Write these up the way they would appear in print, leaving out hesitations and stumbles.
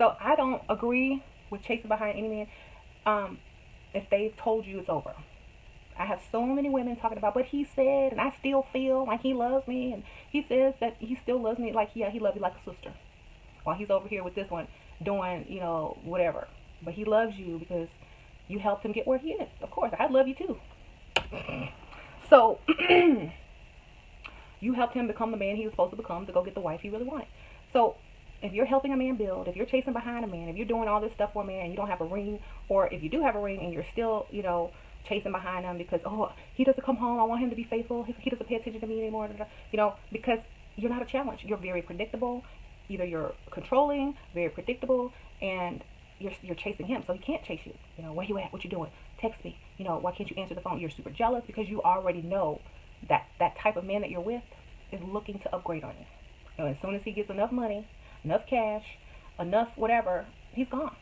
So I don't agree with chasing behind any man. If they've told you it's over. I have so many women talking about, but he said, and I still feel like he loves me, and he says that he still loves me. Like, yeah, he loves you like a sister. While he's over here with this one doing, whatever. But he loves you because you helped him get where he is. Of course, I love you too. So you helped him become the man he was supposed to become to go get the wife he really wanted. So if you're helping a man build, if you're chasing behind a man, if you're doing all this stuff for a man and you don't have a ring, or if you do have a ring and you're still, chasing behind him because, oh, he doesn't come home, I want him to be faithful, he doesn't pay attention to me anymore, because you're not a challenge. You're very predictable. Either you're controlling, very predictable, and you're chasing him, so he can't chase you. Where you at? What you doing? Text me. Why can't you answer the phone? You're super jealous because you already know that type of man that you're with is looking to upgrade on you. As soon as he gets enough money, enough cash, enough whatever, he's gone.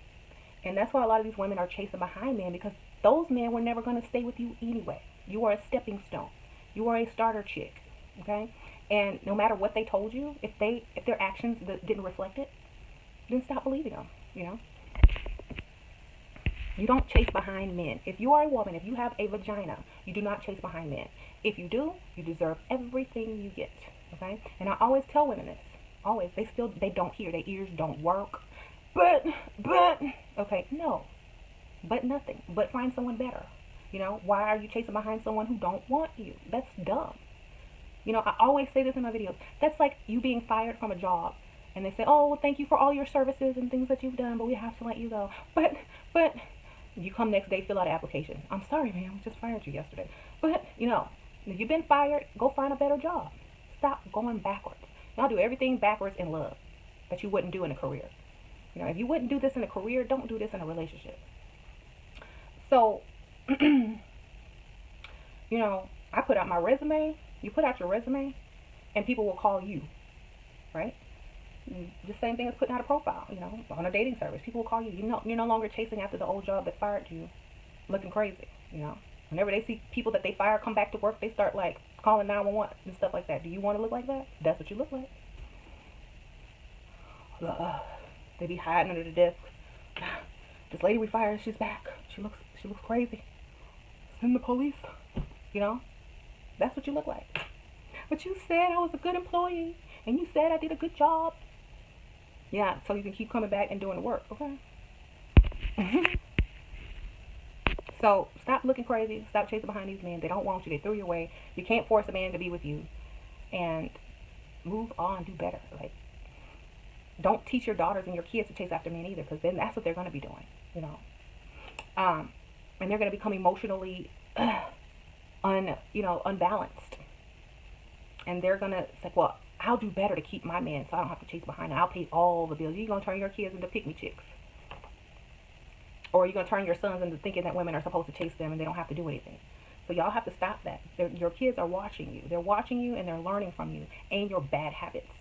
And that's why a lot of these women are chasing behind men, because those men were never going to stay with you anyway. You are a stepping stone. You are a starter chick. Okay? And no matter what they told you, if their actions didn't reflect it, then stop believing them. You don't chase behind men. If you are a woman, if you have a vagina, you do not chase behind men. If you do, you deserve everything you get. Okay? And I always tell women this. Always. They don't hear. Their ears don't work. But, okay, no. But nothing. But find someone better. Why are you chasing behind someone who don't want you? That's dumb. I always say this in my videos. That's like you being fired from a job. And they say, oh, well, thank you for all your services and things that you've done, but we have to let you go. But you come next day, fill out an application. I'm sorry, man, I just fired you yesterday. But, if you've been fired, go find a better job. Stop going backwards. Y'all do everything backwards in love that you wouldn't do in a career. If you wouldn't do this in a career, don't do this in a relationship. So, I put out my resume. You put out your resume, and people will call you, right? The same thing as putting out a profile, on a dating service. People will call you. You're no longer chasing after the old job that fired you, looking crazy, Whenever they see people that they fire come back to work, they start, calling 911 and stuff like that. Do you want to look like that? That's what you look like. They be hiding under the desk. This lady we fired, she's back. She looks crazy. Send the police. That's what you look like. But you said I was a good employee, and you said I did a good job. Yeah, so you can keep coming back and doing the work, okay? So stop looking crazy. Stop chasing behind these men. They don't want you. They threw you away. You can't force a man to be with you. And move on. Do better. Don't teach your daughters and your kids to chase after men either, because then that's what they're going to be doing, And they're going to become emotionally unbalanced. And they're going to say, well, I'll do better to keep my man so I don't have to chase behind him. I'll pay all the bills. You're going to turn your kids into pick-me chicks. Or you're going to turn your sons into thinking that women are supposed to chase them and they don't have to do anything. So y'all have to stop that. Your kids are watching you. They're watching you and they're learning from you and your bad habits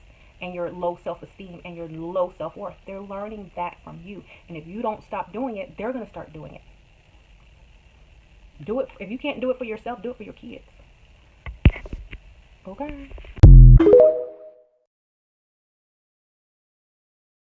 and your low self-esteem and your low self-worth. They're learning that from you. And if you don't stop doing it, they're going to start doing it. Do it. If you can't do it for yourself, do it for your kids. Okay?